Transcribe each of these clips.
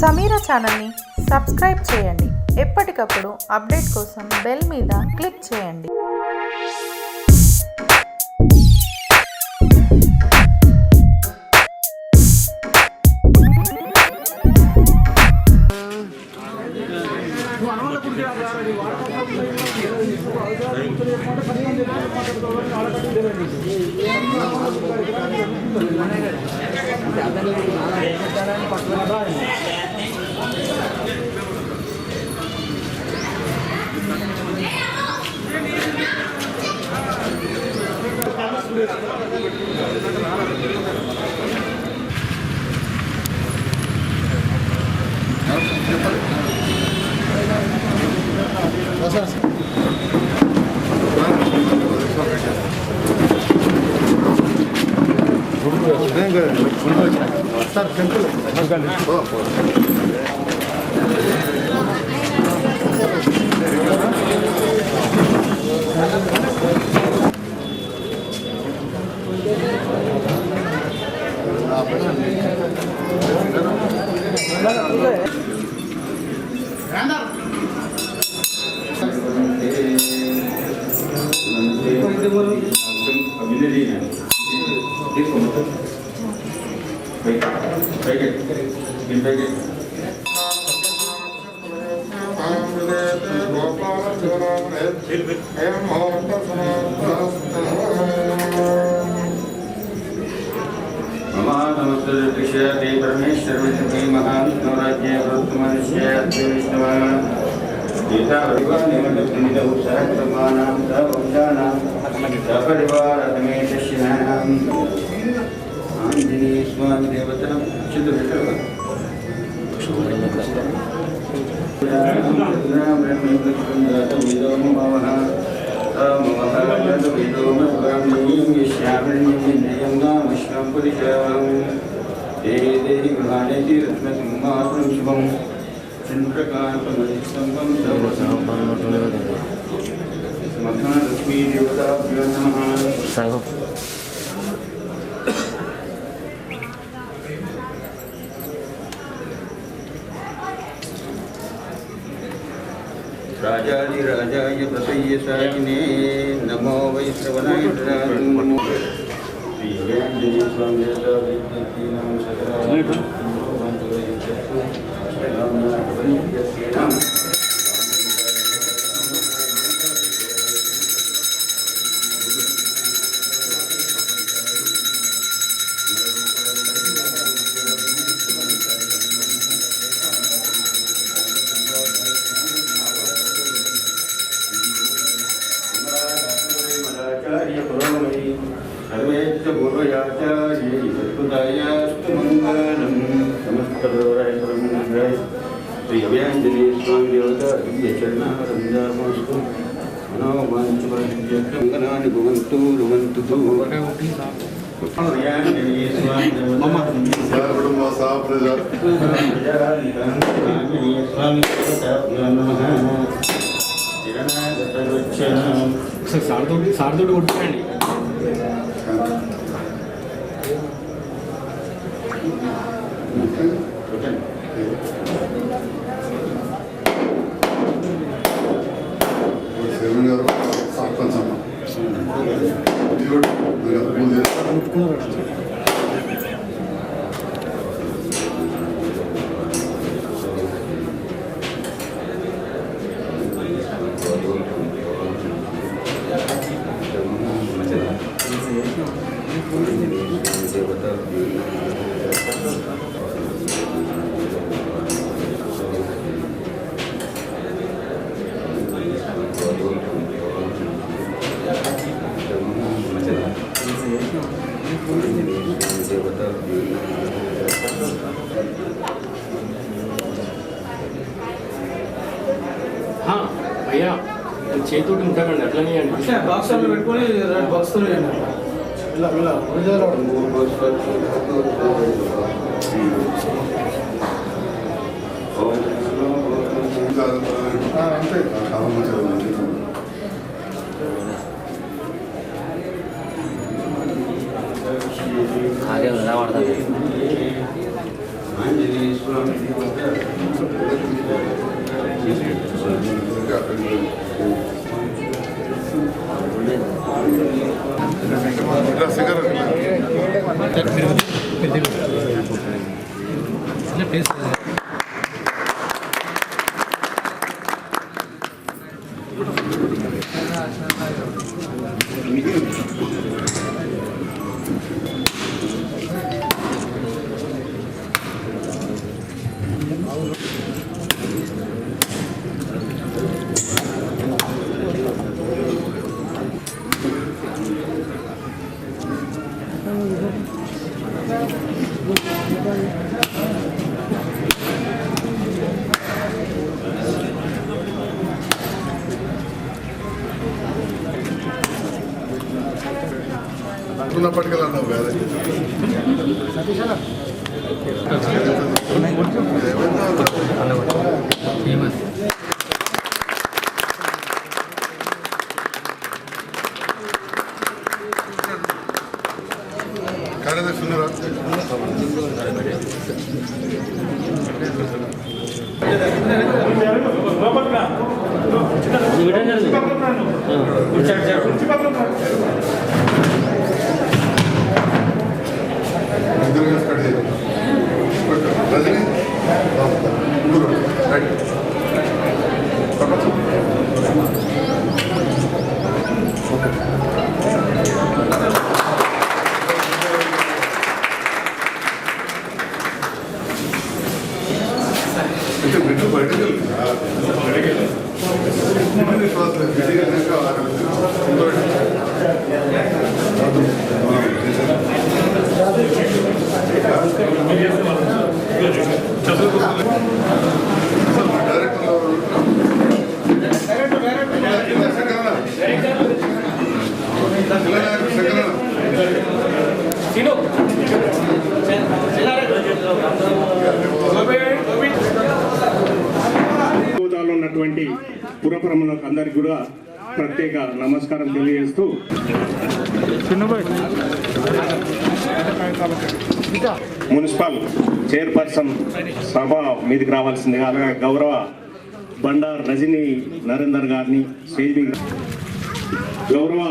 సమీరా ఛానల్ని సబ్స్క్రైబ్ చేయండి. ఎప్పటికప్పుడు అప్డేట్ కోసం బెల్ మీద క్లిక్ చేయండి. राजाधिराजाय प्रसय्य साकिने नमो वै श्रवणाय సార్తోటి కొట్టుకోండి. భయ్యా చేతితోటి ముట్టకండి, అట్లనే బాక్స్ పెట్టుకొని బాక్స్ आगे वाढतात. పట్టుకెళ్ళన్నావు వేరే కార్యదర్శి ఉన్నారా? ఉన్నటువంటి పురప్రముఖులకు అందరికీ కూడా ప్రత్యేక నమస్కారం తెలియజేస్తూ మున్సిపల్ చైర్పర్సన్ సభ మీదకి రావాల్సిందిగా అలాగే గౌరవ బండార్ రజనీ నరేందర్ గారిని స్టేజ్ మీద, గౌరవ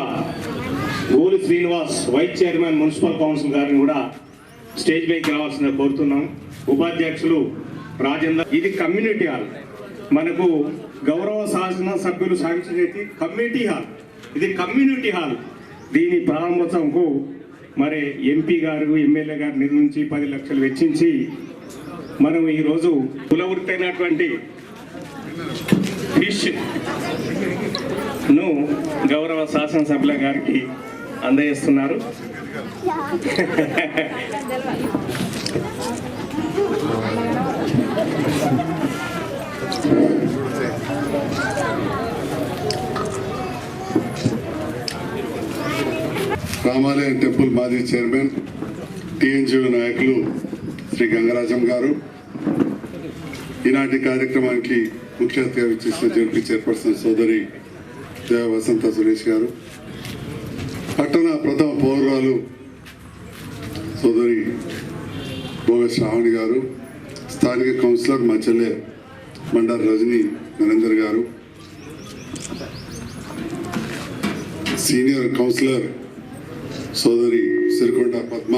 Goli Srinivas vice chairman municipal council గారిని కూడా స్టేజ్ పైకి రావాల్సిందిగా కోరుతున్నాం. ఉపాధ్యక్షులు రాజేందర్. ఇది కమ్యూనిటీ హాల్, మనకు గౌరవ శాసన సభ్యులు సాధించేది కమ్యూనిటీ హాల్. ఇది కమ్యూనిటీ హాల్. దీని ప్రారంభోత్సవంకు మరి ఎంపీ గారు ఎమ్మెల్యే గారు నిర్మించి 10 లక్షలు వెచ్చించి మనం ఈరోజు కులవృత్తైనటువంటి ఫిష్ను గౌరవ శాసనసభ్యుల గారికి అందజేస్తున్నారు. రామాలయం టెంపుల్ మాజీ చైర్మన్ టీఎన్జిఓ నాయకులు శ్రీ గంగరాజం గారు, ఈనాటి కార్యక్రమానికి ముఖ్య అతిథిగా విచ్చేసిన జడ్పీ చైర్పర్సన్ సోదరి దేవ వసంత సురేష్ గారు, పట్టణ ప్రథమ పౌరురాలు సోదరి భోగ శ్రావణి గారు, స్థానిక కౌన్సిలర్ మా చెల్లె బండారు రజనీ నరేందర్ గారు, సీనియర్ కౌన్సిలర్ సోదరి సిరికొండ పద్మ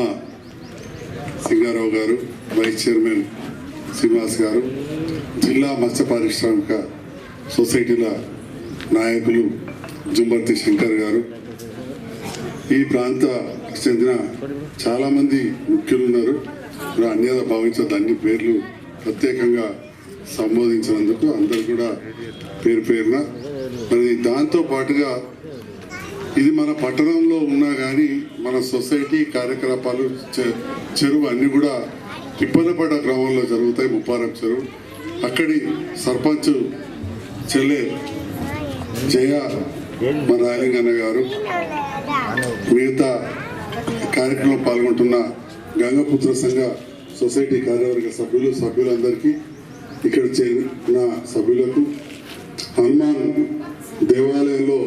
సింగారావు గారు, వైస్ చైర్మన్ శ్రీనివాస్ గారు, జిల్లా మత్స్య పారిశ్రామిక సొసైటీల నాయకులు జుంబర్తి శంకర్ గారు, ఈ ప్రాంత చెందిన చాలామంది ముఖ్యులు ఉన్నారు. అన్యత భావించదు, అన్ని పేర్లు ప్రత్యేకంగా సంబోధించినందుకు అందరు కూడా పేరు పేరున. మరి దాంతో పాటుగా ఇది మన పట్టణంలో ఉన్నా కానీ మన సొసైటీ కార్యకలాపాలు చెరువు అన్నీ కూడా తిప్పలపేట గ్రామంలో జరుగుతాయి. ముప్పారం చెరువు, అక్కడి సర్పంచ్ చెల్లె జయ మన రాయలింగన్న గారు, మిగతా కార్యక్రమంలో పాల్గొంటున్న గంగపుత్ర సంఘ సొసైటీ కార్యవర్గ సభ్యులందరికీ, ఇక్కడ చేరిన సభ్యులకు, హనుమాన్ దేవాలయంలో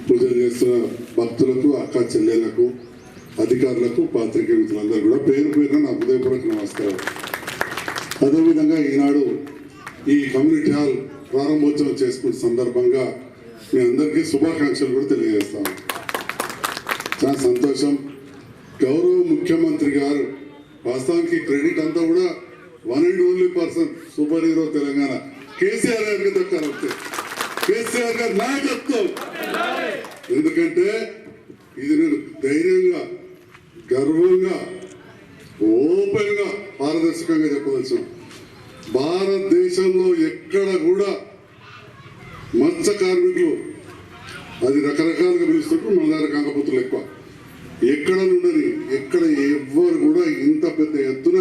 పూజలు చేస్తున్న భక్తులకు, అక్క చెల్లెళ్లకు, అధికారులకు, పాత్రికేయ మిత్రులందరూ కూడా పేరు పేరున నా హృదయపూర్వక నమస్కారం. అదేవిధంగా ఈనాడు ఈ కమ్యూనిటీ హాల్ ప్రారంభోత్సవం చేసుకున్న సందర్భంగా మీ అందరికీ శుభాకాంక్షలు కూడా తెలియజేస్తాను. చాలా సంతోషం. గౌరవ ముఖ్యమంత్రి గారు వాస్తవానికి క్రెడిట్ అంతా కూడా one and only person super hero Telangana KCR గారికి దక్కాలి. కేసీఆర్ గారు నాయకత్వం. ఎందుకంటే ఇది నేను ధైర్యంగా గర్వంగా ఓపెన్ గా పారదర్శకంగా చెప్పవలసిన భారతదేశంలో ఎక్కడ కూడా మత్స్య కార్మికులు అది రకరకాలుగా పిలుస్తుంటారు, మన దగ్గర గంగపుత్రులు ఎక్కువ. ఎక్కడ నుండని ఎక్కడ ఎవ్వరు కూడా ఇంత పెద్ద ఎత్తున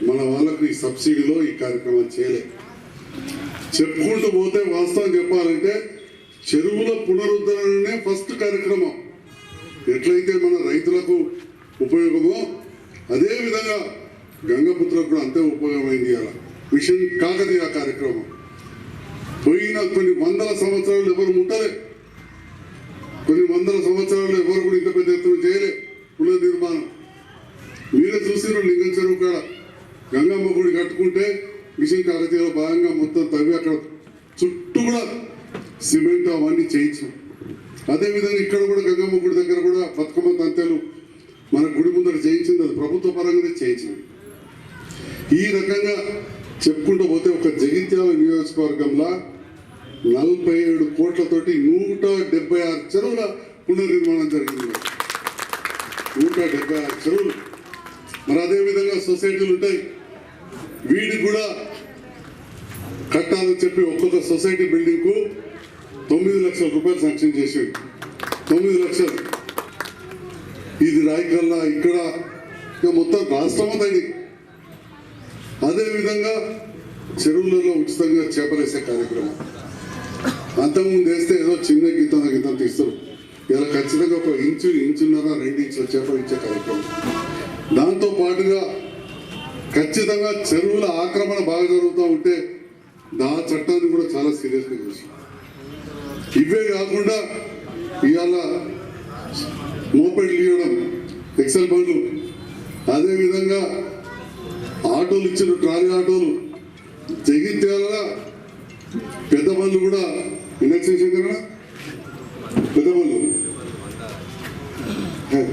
మన వాళ్ళకు ఈ సబ్సిడీలో ఈ కార్యక్రమం చేయలేదు. చెప్పుకుంటూ పోతే వాస్తవం చెప్పాలంటే చెరువుల పునరుద్ధరణనే ఫస్ట్ కార్యక్రమం. ఎట్లయితే మన రైతులకు ఉపయోగమో అదే విధంగా గంగపుత్రులకు కూడా అంతే ఉపయోగమైంది. అలా మిషన్ కాకతీయ కార్యక్రమం పోయిన కొన్ని వందల సంవత్సరాలు ఎవరు ముట్టలే, కొన్ని వందల సంవత్సరాలు ఎవరు కూడా ఇంత పెద్ద ఎత్తున చేయలే పునర్నిర్మాణం. మీరే చూసిన లింగం చెరువు కాడ గంగమ్మ గుడి కట్టుకుంటే మిషన్ కాకతీయలో భాగంగా మొత్తం తవ్వి అక్కడ చుట్టూ కూడా సిమెంట్ అవన్నీ చేయించాం. అదేవిధంగా ఇక్కడ కూడా గంగమ్మ గుడి దగ్గర కూడా బతుకమ్మ తంతెలు మన గుడి ముందర చేయించింది, అది ప్రభుత్వ పరంగానే చేయించింది. ఈ రకంగా చెప్పుకుంటూ పోతే ఒక జగిత్యాల నియోజకవర్గంలో 47 కోట్లతోటి 176 చెరువుల పునర్నిర్మాణం జరిగింది. 176 చెరువులు. మరి అదేవిధంగా సొసైటీలు ఉంటాయి, వీటికి కూడా కట్టాలని చెప్పి ఒక్కొక్క సొసైటీ బిల్డింగ్ కు 9 లక్షల రూపాయలు శాంక్షన్ చేసేది. 9 లక్షలు. ఇది రాయకల్లా ఇక్కడ మొత్తం రాష్ట్రం అంతా ఇది. అదేవిధంగా చెరువులలో ఉచితంగా చేపలేసే కార్యక్రమం అంతకుముందు వేస్తే ఏదో చిన్న గింత తీస్తారు. ఇలా ఖచ్చితంగా ఒక ఇంచున్నర 2 ఇంచుల చేపలు ఇచ్చే కార్యక్రమం. దాంతో పాటుగా ఖచ్చితంగా చెరువుల ఆక్రమణ బాగా జరుగుతూ ఉంటే దా చట్టాన్ని కూడా చాలా సీరియస్గా చూసి ఇవే కాకుండా ఇవాళ మోపెడ్లు ఇవ్వడం, ఎక్సెల్ బండ్లు, అదేవిధంగా ఆటోలు ఇచ్చిన ట్రాలీ ఆటోలు, జగిత్యాల పెద్ద బండ్లు కూడా ఎలక్షన్ కదా పెద్ద బండ్లు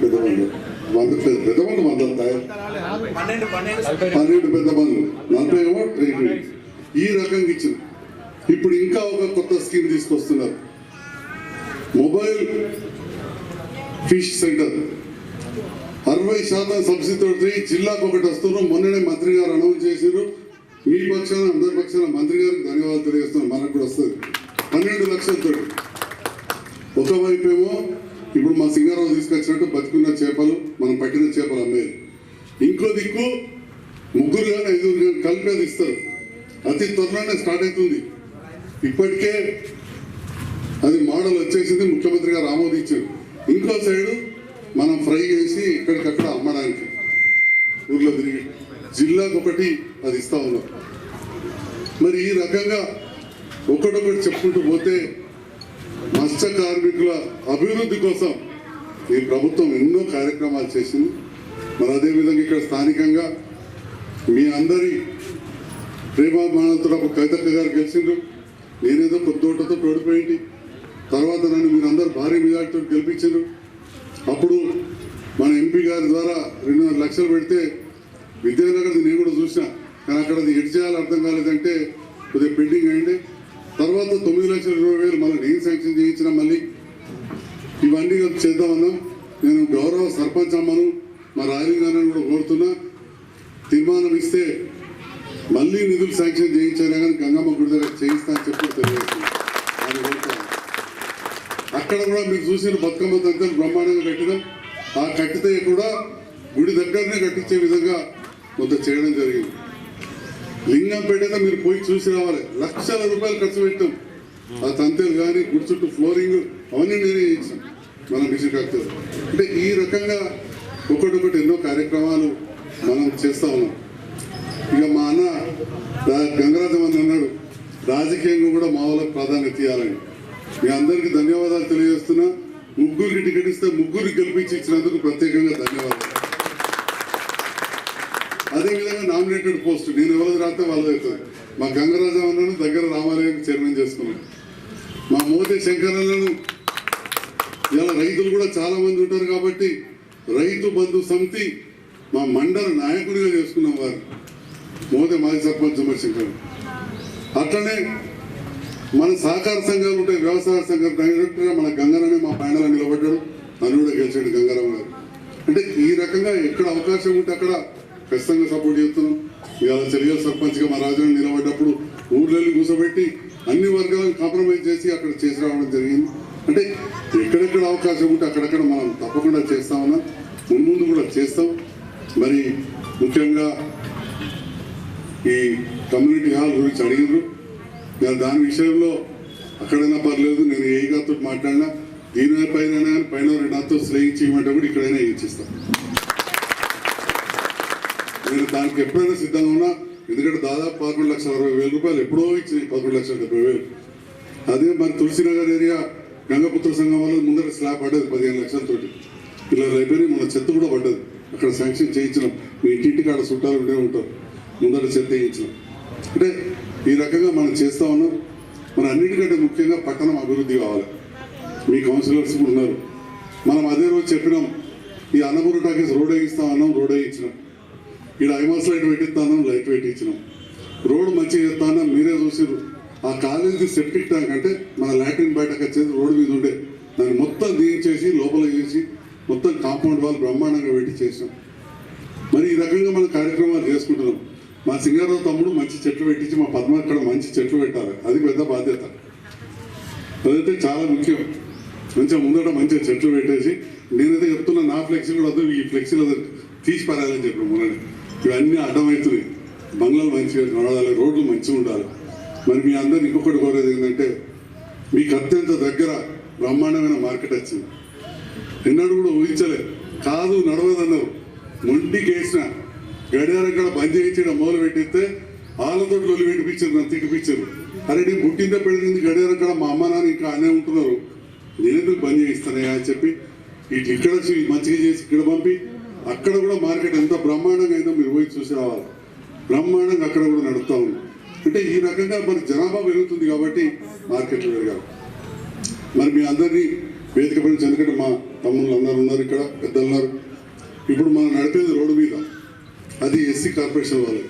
పెద్ద బండ్లు 12 పెద్ద బండ్లు 40 ఏమో ట్రైన్. ఈ రకంగా ఇచ్చిన. ఇప్పుడు ఇంకా ఒక కొత్త స్కీమ్ తీసుకొస్తున్నారు, మొబైల్ ఫిష్ సెంటర్ 60% సబ్సిడీతో జిల్లాకు ఒకటి వస్తున్నారు. మొన్ననే మంత్రి గారు అనౌన్స్ చేశారు. మీ పక్షాన అందరి పక్షాన మంత్రి గారికి ధన్యవాదాలు తెలియజేస్తున్నాం. మనకు కూడా వస్తుంది 12 లక్షలతో. ఒకవైపు ఏమో ఇప్పుడు మా సింగారావు తీసుకొచ్చినట్టు బతుకున్న చేపలు, మనం పట్టిన చేపలు అమ్మేది. ఇంకో దిక్కు 3 కానీ 5 కానీ కలిపేది ఇస్తారు. అతి త్వరలోనే స్టార్ట్ అవుతుంది. ఇప్పటికే అది మోడల్ వచ్చేసింది, ముఖ్యమంత్రి గారు ఆమోదించారు. ఇంకో సైడు మనం ఫ్రై చేసి ఇక్కడికక్కడ అమ్మడానికి ఊర్లో తిరిగి జిల్లాకు ఒకటి అది ఇస్తా ఉన్నాం. మరి ఈ రకంగా ఒకటొకటి చెప్పుకుంటూ పోతే మత్స్య కార్మికుల అభివృద్ధి కోసం ఈ ప్రభుత్వం ఎన్నో కార్యక్రమాలు చేసింది. మరి అదేవిధంగా ఇక్కడ స్థానికంగా మీ అందరి ప్రేమాభిమానాలతో ఒక కవితక్క గారు గెలిచిండ్రు. నేనేదో కొత్తోటతో ఓడిపోయింది. తర్వాత నన్ను మీరందరూ భారీ మెజార్టీతో గెలిపించారు. అప్పుడు మన ఎంపీ గారి ద్వారా 2.5 లక్షలు పెడితే విద్యానగర్ నేను కూడా చూసిన, కానీ అక్కడ అది ఎడ్ చేయాలి అర్థం కాలేదంటే కొద్దిగా పెండింగ్ అయింది. తర్వాత 9,20,000 మళ్ళీ నేను శాంక్షన్ చేయించిన. మళ్ళీ ఇవన్నీ చేద్దామన్నా నేను గౌరవ సర్పంచ్ అమ్మను మా రాజీగారిని కూడా కోరుతున్నా, తీర్మానం ఇస్తే మళ్ళీ నిధులు శాంక్షన్ చేయించారా కానీ గంగమ్మ గుడి దగ్గర చేయిస్తా అని చెప్పి తెలియజేస్తుంది. అక్కడ కూడా మీరు చూసిన బతుకమ్మ దగ్గర బ్రహ్మాండంగా కట్టినాం. ఆ కట్టితే కూడా గుడి దగ్గరనే కట్టించే విధంగా కొంత చేయడం జరిగింది. లింగంపేట మీరు పోయి చూసి రావాలి. లక్షల రూపాయలు ఖర్చు పెట్టాం. ఆ తంతెలు కానీ గుడి చుట్టూ ఫ్లోరింగ్ అవన్నీ నేనే చేయించాం మన విజయకాక్తో. అంటే ఈ రకంగా ఒకటొకటి ఎన్నో కార్యక్రమాలు మనం చేస్తా ఉన్నాం. ఇక మా అన్న గంగరాజం అని అన్నాడు, రాజకీయంగా కూడా మా వాళ్ళకి ప్రాధాన్యత ఇవ్వాలని. మీ అందరికీ ధన్యవాదాలు తెలియజేస్తున్నా. 3 టికెట్ ఇస్తే 3 గెలిపించి ఇచ్చినందుకు ప్రత్యేకంగా ధన్యవాదాలు. అదేవిధంగా నామినేటెడ్ పోస్ట్ నేను ఎవరిది రాస్తే వాళ్ళది అవుతుంది. మా గంగరాజు అన్నను దగ్గర రామాలయం చైర్మన్ చేసుకున్నాను. మా మోదీ శంకరన్నను ఇలా రైతులు కూడా చాలా మంది ఉంటారు కాబట్టి రైతు బంధు సమితి మా మండల నాయకుడిగా చేసుకున్నాం వారు మోదీ మాజీ సర్పంచ్ ఉమర్శంకర్. అట్లనే మన సహకార సంఘాలు ఉంటాయి, వ్యవసాయ సంఘం డైరెక్టర్గా మన గంగారాన్ని మా ప్యానల్ నిలబడ్డాడు, నన్ను కూడా గెలిచాడు గంగారాం గారు. అంటే ఈ రకంగా ఎక్కడ అవకాశం ఉంటే అక్కడ ఖచ్చితంగా సపోర్ట్ చేస్తున్నాం. ఇవాళ చెరియల సర్పంచ్గా మా రాజధాని నిలబడ్డప్పుడు ఊర్లెళ్ళి కూర్చోబెట్టి అన్ని వర్గాలను కాంప్రమైజ్ చేసి అక్కడ చేసి రావడం జరిగింది. అంటే ఎక్కడెక్కడ అవకాశం ఉంటే అక్కడక్కడ మనం తప్పకుండా చేస్తామన్నా, ముందు కూడా చేస్తాం. మరి ముఖ్యంగా ఈ కమ్యూనిటీ హాల్ గురించి అడిగినారు. దాని విషయంలో అక్కడైనా పర్లేదు, నేను ఏ గారితో మాట్లాడినా దీని పైన నాతో స్నేహించి ఇవ్వమంటే కూడా ఇక్కడైనా ఇచ్చిస్తాను. నేను దానికి ఎప్పుడైనా సిద్ధంగా ఉన్నా. ఎందుకంటే దాదాపు 11,60,000 రూపాయలు ఎప్పుడో ఇచ్చినాయి, 11,70,000. అదే మరి తులసినగర్ ఏరియా గంగపుత్ర సంఘం వల్ల ముందర స్లాబ్ పడ్డది 15 లక్షలతోటి. ఇలా అయిపోయి మన చెత్త కూడా పడ్డది, అక్కడ శాంక్షన్ చేయించినాం. మీ ఇంటింటికి ఆడ చుట్టాలు ఉండే ఉంటారు, ముందర చెత్త వేయించినాం. అంటే ఈ రకంగా మనం చేస్తా ఉన్నాం. మన అన్నిటికంటే ముఖ్యంగా పట్టణం అభివృద్ధి కావాలి. మీ కౌన్సిలర్స్ ఉన్నారు. మనం అదే రోజు చెప్పినాం, ఈ అన్నపూర్ణ టాకీస్ రోడ్ వేయిస్తా అన్నాం, రోడ్ వేయించినాం. ఇక్కడ ఐమాస్ లైట్ పెట్టిస్తాను, లైట్ పెట్టించినాం. రోడ్ మంచిగా చేస్తాను, మీరే చూసారు. ఆ కాలేజీ సెప్టిక్ ట్యాంక్ అంటే మన లాట్రిన్ బయటకు వచ్చేది రోడ్డు మీద ఉండే, దాన్ని మొత్తం దించేసి లోపల చేసి మొత్తం కాంపౌండ్ వాళ్ళు బ్రహ్మాండంగా పెట్టి చేసాం. మరి ఈ రకంగా మనం కార్యక్రమాలు చేసుకుంటున్నాం. మా సింగారావు తమ్ముడు మంచి చెట్లు పెట్టించి మా పద్మ అక్కడ మంచి చెట్లు పెట్టాలి, అది పెద్ద బాధ్యత. అదైతే చాలా ముఖ్యం. మంచిగా ముందట మంచిగా చెట్లు పెట్టేసి, నేనైతే చెప్తున్నా నా ఫ్లెక్సీ కూడా వద్దు, ఈ ఫ్లెక్సీలు తీసి పారాలని చెప్పాను. మొన్న ఇవన్నీ అడ్డమవుతున్నాయి. బంగ్లాలు మంచిగా నడవాలి, రోడ్లు మంచిగా ఉండాలి. మరి మీ అందరు ఇంకొకటి కోరేది ఏంటంటే, మీకు అత్యంత దగ్గర బ్రహ్మాండమైన మార్కెట్ వచ్చింది. ఎన్నడూ కూడా ఊహించలేదు. కాదు నడవదన్నారు, మొండికి వేసిన గడియారం కూడా బంద్ చేయించడం మొదలు పెట్టిస్తే వాళ్ళతో లొల్లి పెట్టిపించారు, నన్ను తిట్టిపించారు. అరే నేను పుట్టిందే పెరిగింది గడియారం కూడా మా అమ్మ నాన్న ఇంకా అనే ఉంటున్నారు, నేనెందుకు బంద్ చేయిస్తానయ్యా అని చెప్పి ఇటు ఇక్కడ మంచిగా చేసి ఇక్కడ పంపి అక్కడ కూడా మార్కెట్ ఎంత బ్రహ్మాండంగా అయిందో మీరు పోయి చూసి రావాలి. బ్రహ్మాండంగా అక్కడ కూడా నడుస్తూ ఉంది. అంటే ఈ రకంగా మరి జనాభా పెరుగుతుంది కాబట్టి మార్కెట్లు పెరగాలి. మరి మీ అందరినీ వేదిక పైన, ఎందుకంటే మా తమ్ముళ్ళు అందరూ ఉన్నారు, ఇక్కడ పెద్దలు ఉన్నారు. ఇప్పుడు మనం నడిపేది రోడ్డు మీద, అది ఎస్సీ కార్పొరేషన్ వాళ్ళు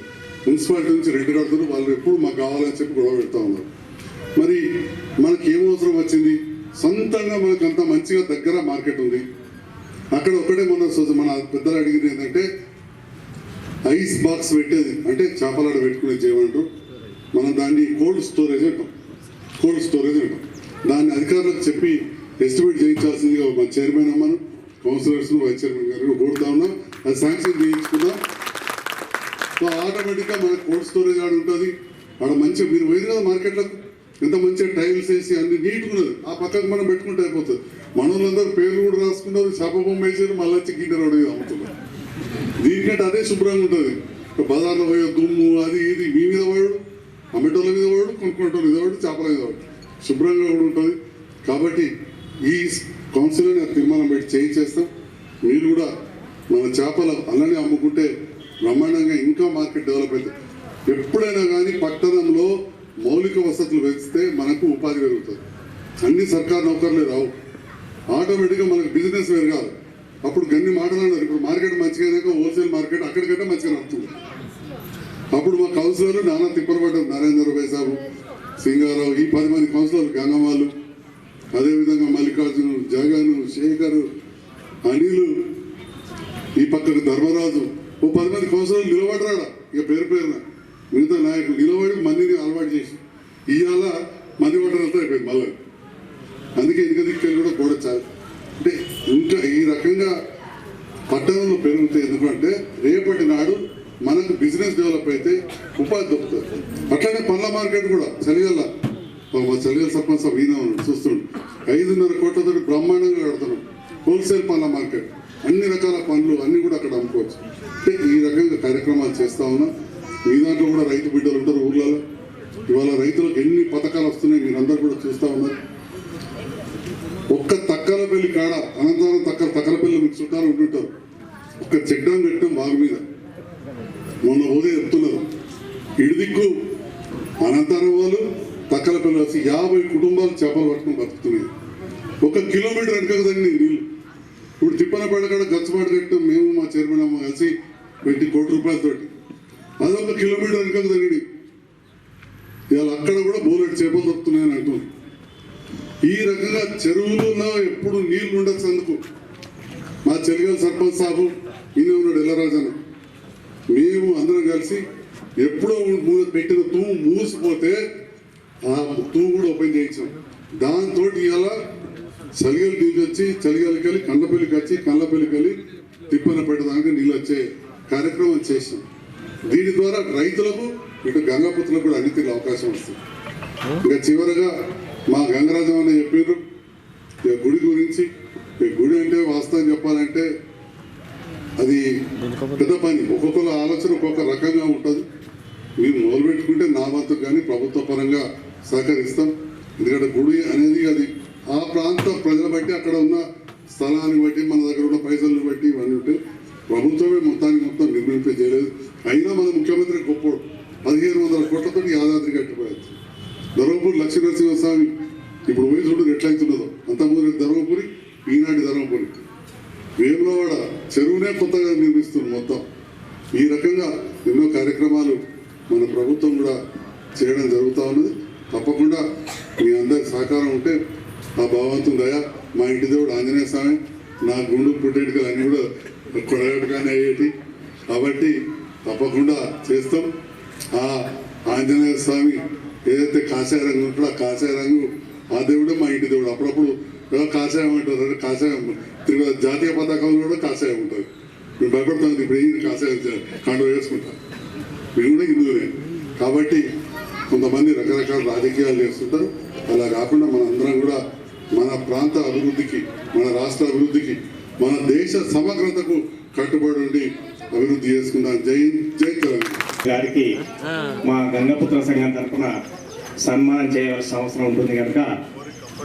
మున్సిపాలిటీ నుంచి రెంట్ కడుతున్నారు. వాళ్ళు ఎప్పుడు మాకు కావాలని చెప్పి గొడవ పెడతా ఉన్నారు. మరి మనకి ఏం అవసరం వచ్చింది? సొంతంగా మనకు అంత మంచిగా దగ్గర మార్కెట్ ఉంది. అక్కడ ఒకటే మన పెద్దలు అడిగింది ఏంటంటే ఐస్ బాక్స్ పెట్టేది, అంటే చేపలాడ పెట్టుకునే చేయమంటారు. మనం దాన్ని కోల్డ్ స్టోరేజ్ అంటాం. దాన్ని అధికారులకు చెప్పి ఎస్టిమేట్ చేయించాల్సిందిగా మా చైర్మన్ అమ్మను, కౌన్సిలర్స్, వైస్ చైర్మన్ గారు కోరుతా ఉన్నాం. అది శాంక్షన్ చేయించుకుందాం. సో ఆటోమేటిక్గా మనకు కోల్డ్ స్టోరేజ్ ఆడ ఉంటుంది. ఆడ మంచిగా మీరు పోయింది కదా మార్కెట్లకు, ఎంత మంచిగా టైల్స్ వేసి అన్ని నీట్గా ఉన్నది. ఆ పక్కకు మనం పెట్టుకుంటే అయిపోతుంది. మనోళ్ళందరూ పేర్లు కూడా రాసుకున్నారు, చేప బొమ్మ వేసారు, మళ్ళీ వచ్చి గిన్నె రోడ్డు అమ్ముతున్నారు. దీనికంటే అదే శుభ్రంగా ఉంటుంది. బజార్లో పోయే దుమ్ము అది ఇది మీ మీద వాడు, అమ్మటోళ్ళ మీద వాడు, కొనుక్కుంటోళ్ళ మీద వాడు, చేపల మీద వాడు, శుభ్రంగా కూడా ఉంటుంది. కాబట్టి ఈ కౌన్సిల్ని తీర్మానం పెట్టి చేస్తాం. మీరు కూడా మన చేపలు అలానే అమ్ముకుంటే బ్రహ్మాండంగా ఇంకా మార్కెట్ డెవలప్ అవుతుంది. ఎప్పుడైనా కానీ పట్టణంలో మౌలిక వసతులు పెంచితే మనకు ఉపాధి పెరుగుతుంది. అన్ని సర్కారు నౌకర్లే రావు, ఆటోమేటిక్గా మనకు బిజినెస్ పెరగాలి. అప్పుడు గన్ని మాటలు అన్నారు. ఇప్పుడు మార్కెట్ మంచిగా అయినాక హోల్సేల్ మార్కెట్ అక్కడికంటే మంచిగా నడుస్తుంది. అప్పుడు మా కౌన్సిలర్లు నానా తిప్పలు పడ్డారు. నరేంద్ర భాయ్ సాబు, సింగారావు, ఈ 10 మంది కౌన్సిలర్లు, గంగమ్మాలు, అదేవిధంగా మల్లికార్జును, జగన్, శేఖరు, అనిలు, ఈ పక్కకు ధర్మరాజు, ఓ 10 మంది కౌన్సిలర్లు నిలబడరాడా ఇక పేరున. మిగతా నాయకులు నిలబడి మందిని అలవాటు చేసి ఇవాళ మంది పట్టడంతో అయిపోయింది మళ్ళీ. అందుకే ఇంక దిక్కెళ్ళి కూడా కూడచాలి. అంటే ఇంకా ఈ రకంగా పట్టణంలో పెరుగుతాయి. ఎందుకంటే రేపటి నాడు మనకు బిజినెస్ డెవలప్ అయితే ఉపాధి దొరుకుతుంది. అట్లనే పండ్ల మార్కెట్ కూడా చలిగల్ల, మా చలిగల సర్పంచ్ ఈయన చూస్తుండు, 5.5 కోట్లతో బ్రహ్మాండంగా కడుతున్నాం. హోల్సేల్ పండ్ల మార్కెట్, అన్ని రకాల పండ్లు అన్ని కూడా అక్కడ అమ్ముకోవచ్చు. అంటే ఈ రకంగా కార్యక్రమాలు చేస్తా ఉన్నాం. మీ దాంట్లో కూడా రైతు బిడ్డలు ఉంటారు ఊర్లలో. ఇవాళ రైతులకు ఎన్ని పథకాలు వస్తున్నాయి మీరందరూ కూడా చూస్తూ ఉన్నారు. ఒక్క తక్కలపల్లి కాడ అనంతరం తక్కలపల్లి మీకు చుట్టాలు ఉంటుంటారు. ఒక్క చెక్ డ్యామ్ పెట్టాం వాగు మీద, అనంతరం వాళ్ళు తక్కలపల్లి వచ్చి 50 కుటుంబాలు చేపలు పట్టుకుని బతుకుతున్నాయి. 1 కిలోమీటర్ వెనకదండి నీళ్ళు. ఇప్పుడు తిప్పనపేట కాడ గచ్చపాటు కట్టాం మేము మా చైర్మన్ అమ్మ కలిసి పెట్టి ₹1 కోటి. అది 1 కిలోమీటర్ వెనకదండి. ఇవాళ అక్కడ కూడా బోలెడు చేపలు దొరుకుతున్నాయని అంటున్నారు. ఈ రకంగా చెరువులలో ఎప్పుడు నీళ్లు ఉండొచ్చు. అందుకు మా చెలిగల సర్పంచ్ సాబు ఈయన ఉన్నాడు ఎల్లరాజన్న, మేము అందరం కలిసి ఎప్పుడో పెట్టిన తూము మూసిపోతే ఆ తూము కూడా ఓపెన్ చేయించాం. దాంతో ఇలా చలిగలు నీళ్ళు వచ్చి చలిగలికి వెళ్ళి కండ్లపల్లికి వచ్చి కళ్ళపల్లికి వెళ్ళి తిప్పన పెట్టడానికి నీళ్ళు వచ్చే కార్యక్రమం చేసాం. దీని ద్వారా రైతులకు ఇటు గంగాపుత్రులకు కూడా అన్ని తీరు అవకాశం వస్తుంది. ఇంకా చివరగా మా గంగరాజం అని చెప్పారు ఇక గుడి గురించి. ఈ గుడి అంటే వాస్తవం చెప్పాలంటే అది పెద్ద పని. ఒక్కొక్కరు ఆలోచన ఒక్కొక్క రకంగా ఉంటుంది. మీరు మొదలుపెట్టుకుంటే నా వంతు కానీ ప్రభుత్వ పరంగా సహకరిస్తాం. ఎందుకంటే గుడి అనేది అది ఆ ప్రాంత ప్రజల బట్టి అక్కడ ఉన్న స్థలాన్ని బట్టి మన దగ్గర ఉన్న పైసలను బట్టి ఇవన్నీ ఉంటే ప్రభుత్వమే మొత్తం నిర్మింపే చేయలేదు. అయినా మన ముఖ్యమంత్రి గొప్ప 1500 కోట్లతో యాదాద్రి కట్టిపోయారు. ధర్మపురి లక్ష్మీనరసింహస్వామి ఇప్పుడు పోయి చూడు ఎట్లయితున్నదో. అంతకుముందు ధర్మపురి, ఈనాటి ధర్మపురి, వేములవాడ చెరువునే కొత్తగా నిర్మిస్తుంది మొత్తం. ఈ రకంగా ఎన్నో కార్యక్రమాలు మన ప్రభుత్వం కూడా చేయడం జరుగుతూ ఉన్నది. తప్పకుండా మీ అందరి సహకారం ఉంటే ఆ భగవంతుని దయ, మా ఇంటి దేవుడు ఆంజనేయ స్వామి, నా గుండు పుట్టేటికలు అన్నీ కూడా కొడగట్టుగానే అయ్యేటి కాబట్టి తప్పకుండా చేస్తాం. ఆ ఆంజనేయ స్వామి ఏదైతే కాషాయ రంగు ఉంటుందో ఆ కాషాయ రంగు ఆ దేవుడే మా ఇంటి దేవుడు. అప్పుడప్పుడు కాషాయం అంటారు, కాషాయం జాతీయ పతాకంలో కూడా కాషాయం ఉంటుంది. మేము భయపడతాం. ఇప్పుడు ఏం కాషాయం కండ వేసుకుంటాం. మేము కూడా హిందువులే కాబట్టి కొంతమంది రకరకాల రాజకీయాలు చేస్తుంటారు. అలా కాకుండా మన అందరం కూడా మన ప్రాంత అభివృద్ధికి, మన రాష్ట్ర అభివృద్ధికి, మన దేశ సమగ్రతకు కట్టుబడి ఉండి అభివృద్ధి చేసుకుందాం. జై జై తెలంగాణ. గారికి మా గంగపుత్ర సంఘం తరఫున సన్మానం చేయవలసిన అవసరం ఉంటుంది కనుక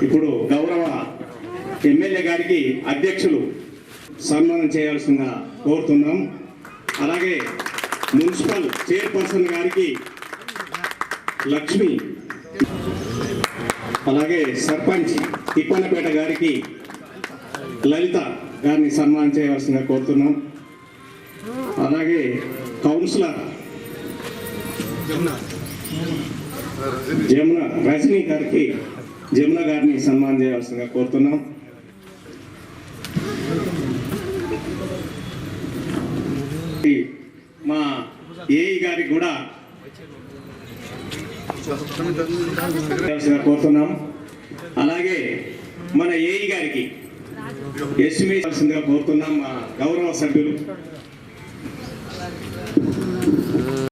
ఇప్పుడు గౌరవ ఎమ్మెల్యే గారికి అధ్యక్షులు సన్మానం చేయాల్సిందిగా కోరుతున్నాం. అలాగే మున్సిపల్ చైర్పర్సన్ గారికి లక్ష్మి, అలాగే సర్పంచ్ తిప్పనపేట గారికి లలిత గారిని సన్మానం చేయవలసిందిగా కోరుతున్నాం. అలాగే కౌన్సిలర్ రజనీ గారికి జమున గారిని సన్మానం చేయవలసిందిగా కోరుతున్నాం. మా ఏఈ గారికి కూడా కోరుతున్నాం. అలాగే మన ఏఈ గారికి ఎస్టిమేట్ కోరుతున్నాం. మా గౌరవ సభ్యులు